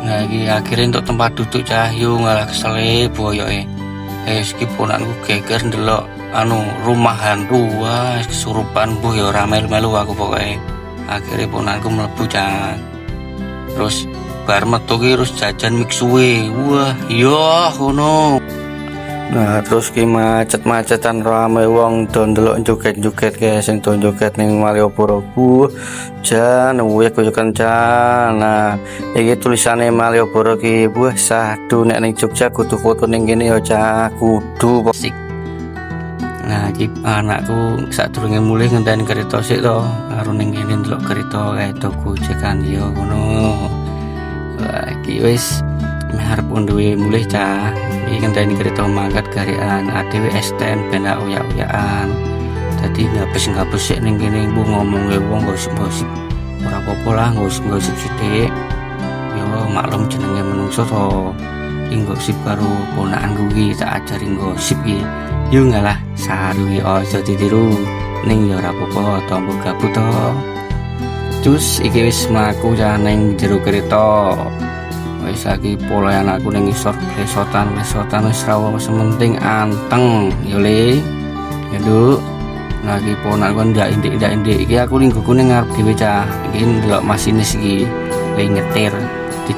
Nah iki akhirnya untuk tempat duduk cahyu ngalah kesele boyoke. Iki ponakku geger ndelok rumah hantu. Wah kesurupan mbuh ya ora melu-melu aku pokoke. Akhirnya ponakku mlebu cah. Terus bar metu ki terus jajan mixue. Wah iya ngono. Nah terus ki macet-macetan rame wong do ndelok joget-joget ke sing do joget ning Malioboro ku jan wis koyokan jan. Nah iki tulisane Malioboro ki wah sadu nek ning Jogja kudu foto ning kene ya cah kudu sik. Nah iki anakku sadurunge mulih ngenteni kereta sik to karo ning kene ndelok kereta kae do gojekan ya ngono. Wah iki wis arep duwe mulih cah. Iki ngenteni kereta mangkat garekan adewe STN ben uyak-uyakan. Dadi ngabes-ngabes sik ning kene mbuh ngomongke wong gosip-gosip. Ora apa-apa lah gosip-gosip sithik. Yo maklum jenenge menungso to. Ing gosip karo ponakanku iki tak ajari gosip iki. Yo ngalah saruwe aja ditiru. Ning yo ora apa-apa tombo gabut to. Terus iki wis mlaku ya ning jero kereta. Wis lagi pola anakku ning isor lesotan wis rawo sementing anteng yo le ya Nduk. Lagi ponakku ndak indik iki aku lingguku ning ngarep dhewe cah iki ndelok masinis iki nyetir di